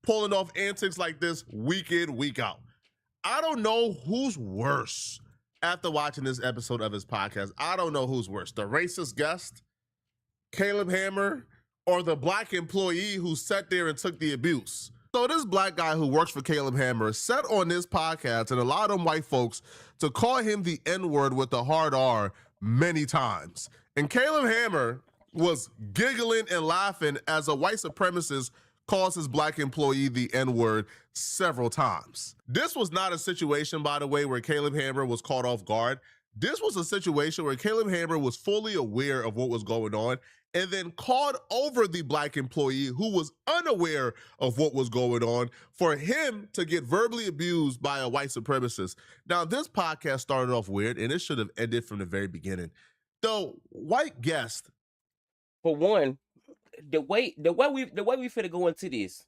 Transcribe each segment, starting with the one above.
pulling off antics like this week in, week out. I don't know who's worse after watching this episode of his podcast. I don't know who's worse, the racist guest, Caleb Hammer, or the black employee who sat there and took the abuse. So this black guy who works for Caleb Hammer sat on this podcast and allowed them white folks to call him the N-word with the hard R many times. And Caleb Hammer was giggling and laughing as a white supremacist calls his black employee the N-word several times. This was not a situation, by the way, where Caleb Hammer was caught off guard. This was a situation where Caleb Hammer was fully aware of what was going on and then called over the black employee who was unaware of what was going on for him to get verbally abused by a white supremacist. Now, this podcast started off weird, and it should have ended from the very beginning. The white guest, for one, the way we finna go into this,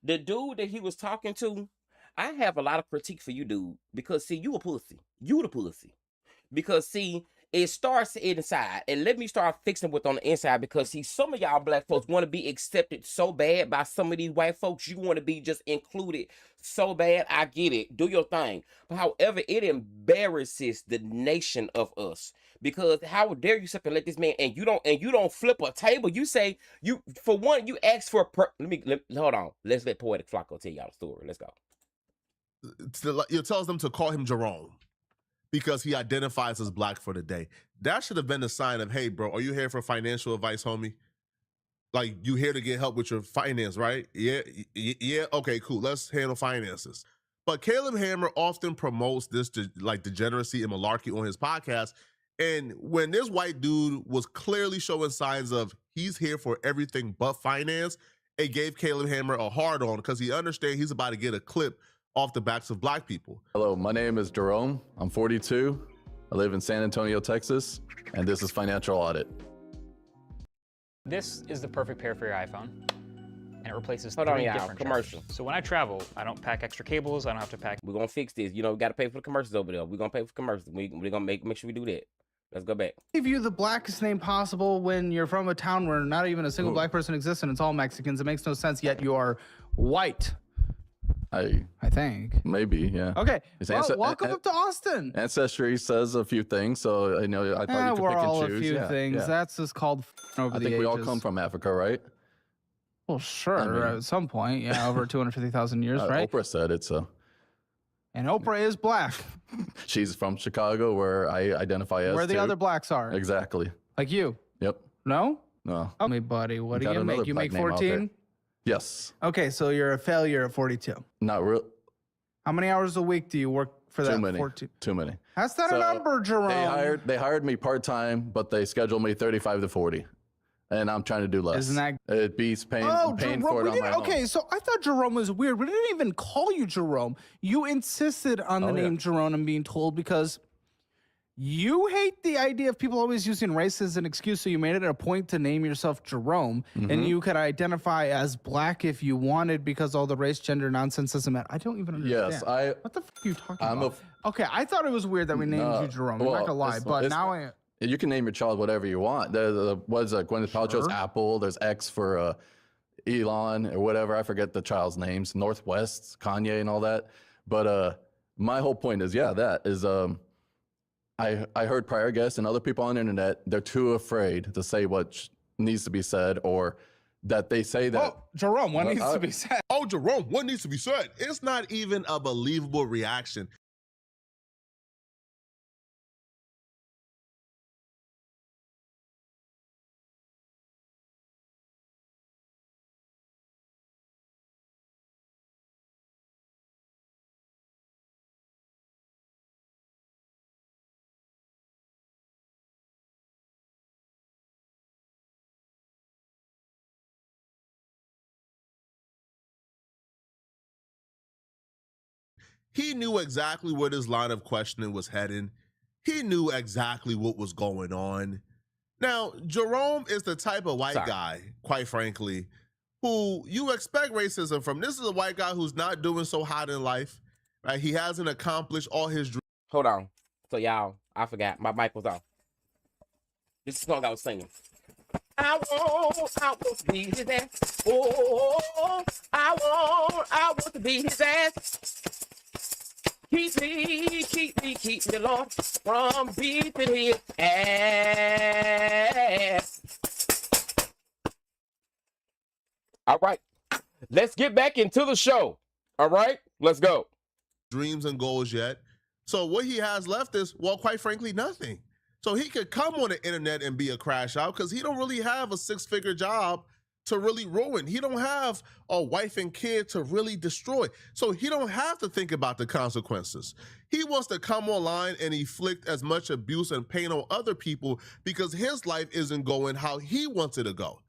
the dude that he was talking to, I have a lot of critique for you, dude, because see, you a pussy. You the pussy. Because see, it starts inside, and let me start fixing what's on the inside, because see, some of y'all black folks want to be accepted so bad by some of these white folks. You want to be just included so bad. I get it. Do your thing. But however, it embarrasses the nation of us, because how dare you sit and let this man, and you don't flip a table. You say, you, for one, you ask for hold on. Let's let Poetic Flacco tell y'all the story. Let's go. It tells them to call him Jerome, because he identifies as black for the day. That should have been a sign of, hey, bro, are you here for financial advice, homie? Like, you here to get help with your finance, right? Yeah, okay, cool. Let's handle finances. But Caleb Hammer often promotes this like degeneracy and malarkey on his podcast. And when this white dude was clearly showing signs of he's here for everything but finance, it gave Caleb Hammer a hard on, because he understands he's about to get a clip off the backs of black people. Hello, my name is Jerome. I'm 42. I live in San Antonio, Texas, and this is Financial Audit. This is the perfect pair for your iPhone, and it replaces Hold three on, y'all. different Commercial. chargers. So when I travel, I don't pack extra cables. I don't have to pack. We're gonna fix this. You know, we gotta pay for the commercials over there. We're gonna pay for commercials. We're gonna make sure we do that. Let's go back. Give you the blackest name possible when you're from a town where not even a single black person exists and it's all Mexicans. It makes no sense, yet you are white. I think. Maybe, yeah. Okay, well, welcome up to Austin. Ancestry says a few things, so I know I thought you could we're pick all and choose. a few things. Yeah. That's just called over the ages. I think we all come from Africa, right? Well, sure, at some point, yeah, over 250,000 years, right? Oprah said it, so. And Oprah is black. She's from Chicago, where I identify as where the other blacks are. Exactly. Like you. Yep. No? No. Oh, me, buddy, what do you make? You make 14? Yes. Okay, so you're a failure at 42. Not real. How many hours a week do you work for that? Too many. 14? Too many. That's not a number, Jerome. They hired me part-time, but they scheduled me 35 to 40. And I'm trying to do less. Isn't that... It beats paying Jerome, for it on my own. Okay, so I thought Jerome was weird. We didn't even call you Jerome. You insisted on the name Jerome and being told, because you hate the idea of people always using race as an excuse, so you made it a point to name yourself Jerome, and you could identify as black if you wanted, because all the race, gender nonsense doesn't matter. I don't even understand. Yes, what the f are you talking about? Okay, I thought it was weird that we named you Jerome. I'm not gonna lie, but now you can name your child whatever you want. What's Gwyneth Paltrow's Apple? There's X for Elon or whatever. I forget the child's names. Northwest, Kanye, and all that. But my whole point is, that is. I heard prior guests and other people on the internet, they're too afraid to say what needs to be said, or that they say that. Oh, Jerome, what needs to be said? Oh, Jerome, what needs to be said? It's not even a believable reaction. He knew exactly where this line of questioning was heading. He knew exactly what was going on. Now, Jerome is the type of white guy, quite frankly, who you expect racism from. This is a white guy who's not doing so hot in life, right? He hasn't accomplished all his dreams. Hold on. So y'all, I forgot. My mic was off. This song I was singing. I want to beat his ass. Oh, I want to beat his ass. Keep me, Lord, from beating his ass. All right, let's get back into the show. All right, let's go. Dreams and goals yet. So what he has left is, well, quite frankly, nothing. So he could come on the internet and be a crash out because he don't really have a 6-figure job to really ruin. He don't have a wife and kid to really destroy. So he don't have to think about the consequences. He wants to come online and inflict as much abuse and pain on other people because his life isn't going how he wants it to go.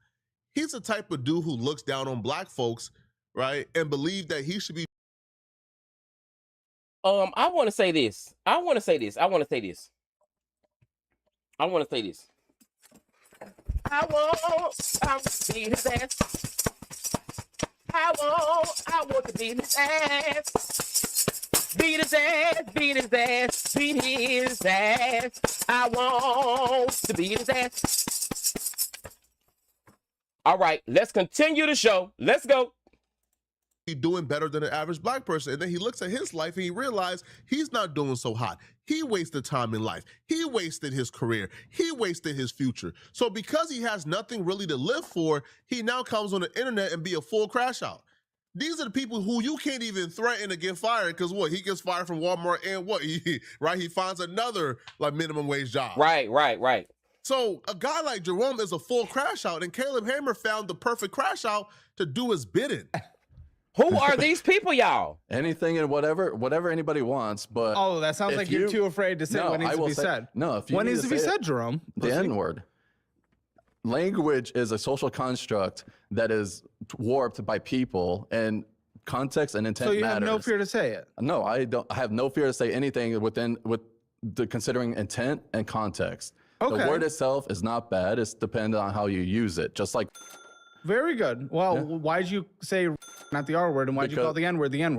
He's the type of dude who looks down on black folks, right, and believe that he should be. I want to say this. I want to say this. I want to beat his ass. I want to beat his ass. Beat his ass. I want to beat his ass. All right, let's continue the show. Let's go. Doing better than an average black person. And then he looks at his life and he realized he's not doing so hot. He wasted time in life. He wasted his career. He wasted his future. So because he has nothing really to live for, he now comes on the internet and be a full crash out. These are the people who you can't even threaten to get fired because what? He gets fired from Walmart and what? He finds another like minimum wage job. Right. So a guy like Jerome is a full crash out, and Caleb Hammer found the perfect crash out to do his bidding. Who are these people, y'all? Anything and whatever anybody wants, but Oh, that sounds like you're too afraid to say what needs to be said. No, if you what need needs to be say said, it, Jerome? the N-word. Language is a social construct that is warped by people, and context and intent So you matters. have no fear to say it. No, I don't. I have no fear to say anything with the considering intent and context. Okay. The word itself is not bad. It's dependent on how you use it. Just like Very good. Well, why'd you say not the R word, and why'd you call the N word then?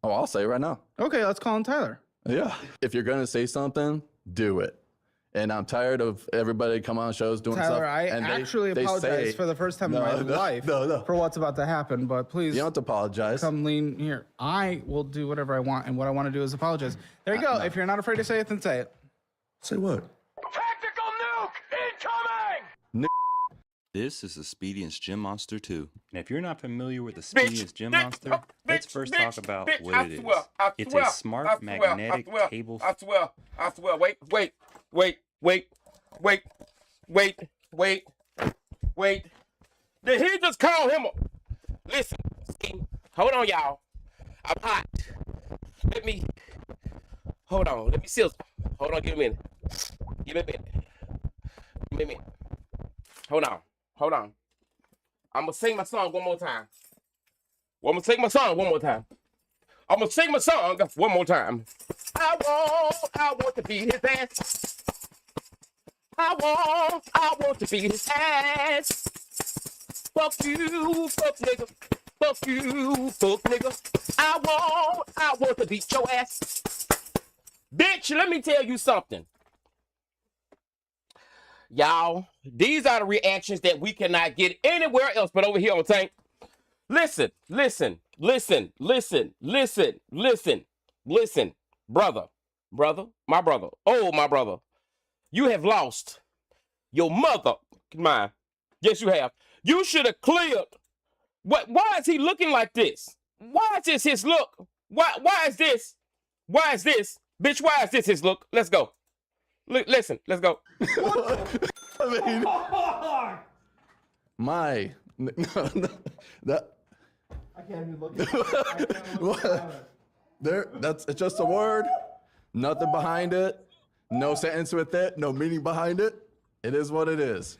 I'll say it right now. Okay, let's call him Tyler. Yeah. If you're gonna say something, do it. And I'm tired of everybody coming on shows doing stuff. Tyler, I and actually they apologize say, for the first time in my life for what's about to happen, but please You don't have to apologize. come lean here. I will do whatever I want, and what I want to do is apologize. There you go. If you're not afraid to say it, then say it. Say what? Tactical nuke incoming! This is Expedience Gym Monster 2. And if you're not familiar with the Expedience Gym Monster, let's first talk about what it is. It's a smart magnetic cable. I swear. Wait. Did he just call him a... Listen, hold on, y'all. I'm hot. Hold on, let me seal. Hold on, give me a minute. Hold on. I'm gonna sing my song one more time. I want to beat his ass. I want to beat his ass. Fuck you, fuck nigga. Fuck you, fuck nigga. I want to beat your ass. Bitch, let me tell you something. Y'all, these are the reactions that we cannot get anywhere else but over here on Tank. Listen. Brother, my brother. You have lost your mother. Mine. Yes, you have. You should have cleared. Why is he looking like this? Why is this his look? Why is this? Bitch, why is this his look? Let's go. Listen, let's go. I mean, that. I can't even look at It's just a word, nothing behind it, no sentence with it, no meaning behind it. It is what it is.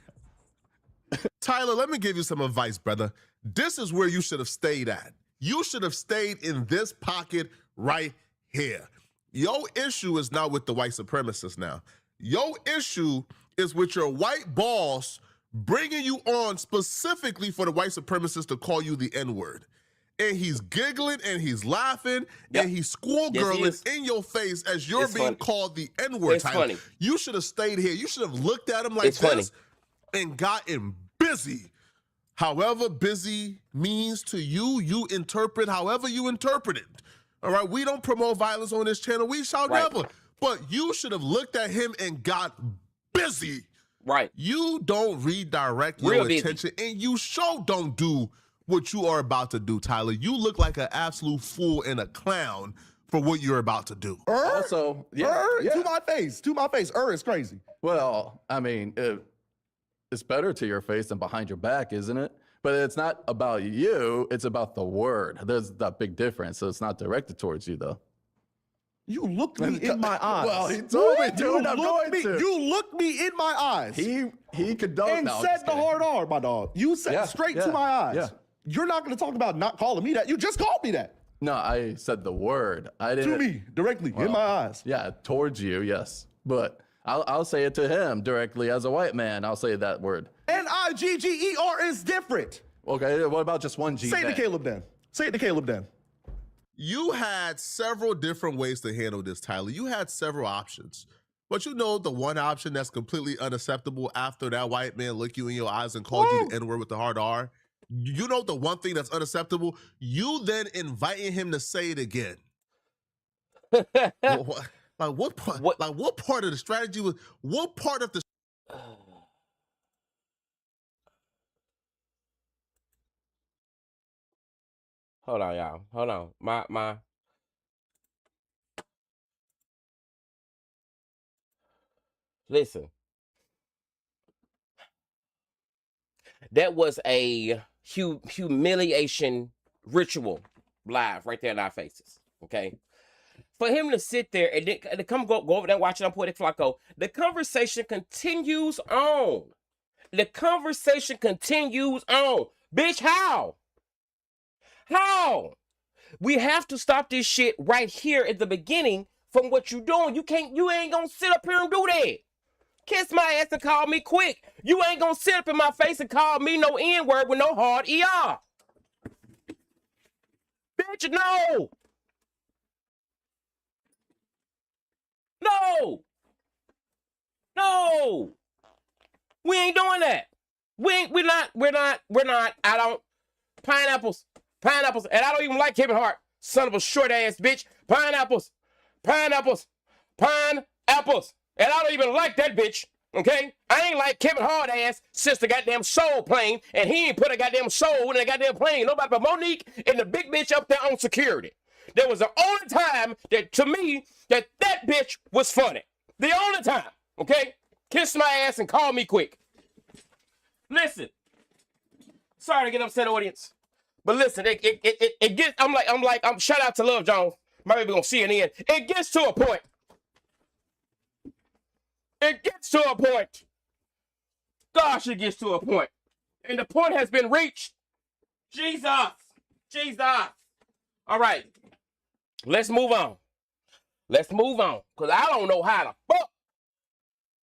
Tyler, let me give you some advice, brother. This is where you should have stayed at. You should have stayed in this pocket right here. Your issue is not with the white supremacists now. Your issue is with your white boss bringing you on specifically for the white supremacists to call you the N-word. And he's giggling and he's laughing and he's schoolgirling in your face as you're being called the N-word. It's funny. You should have stayed here. You should have looked at him like this. and gotten busy. However busy means to you, you interpret however you interpret it. All right, we don't promote violence on this channel. We shall never. But you should have looked at him and got busy. Right. You don't redirect your attention, and you sure don't do what you are about to do, Tyler. You look like an absolute fool and a clown for what you're about to do. Also, to my face. It's crazy. Well, I mean, it's better to your face than behind your back, isn't it? But it's not about you. It's about the word. There's that big difference. So it's not directed towards you, though. You looked me in my eyes. Well, he told me to, and I'm going to. You looked me in my eyes. He condoned. And said the hard R, my dog. You said straight to my eyes. Yeah. You're not going to talk about not calling me that. You just called me that. No, I said the word. I didn't. To me, directly, in my eyes. Yeah, towards you, yes. But I'll say it to him directly as a white man. I'll say that word. N-I-G-G-E-R is different. Okay, what about just one G? Say it to Caleb then. Say it to Caleb then. You had several different ways to handle this, Tyler. You had several options. But you know the one option that's completely unacceptable after that white man looked you in your eyes and called you the N-word with the hard R? You know the one thing that's unacceptable? You then inviting him to say it again. What part of the strategy was, what part of the... Hold on, y'all. Hold on. My listen. That was a humiliation ritual live right there in our faces. Okay. For him to sit there and then to come go over there and watch it on Poetic Flacco, the conversation continues on. The conversation continues on. Bitch, how? How? We have to stop this shit right here at the beginning from what you're doing. You ain't gonna sit up here and do that. Kiss my ass and call me quick. You ain't gonna sit up in my face and call me no N-word with no hard ER. Bitch, no. No. No. We ain't doing that. We're not. I don't. Pineapples. And I don't even like Kevin Hart. Son of a short ass bitch. Pineapples. And I don't even like that bitch. Okay? I ain't like Kevin Hart ass since the goddamn soul plane. And he ain't put a goddamn soul in the goddamn plane. Nobody but Monique and the big bitch up there on security. There was the only time that, to me, that bitch was funny. The only time. Okay? Kiss my ass and call me quick. Listen. Sorry to get upset, audience. But listen, it gets, I'm shout out to Love Jones. My baby gonna CNN. It gets to a point. Gosh, it gets to a point. And the point has been reached. Jesus. All right. Let's move on. Because I don't know how the fuck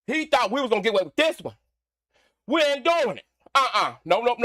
he thought we was gonna get away with this one. We ain't doing it. Nope.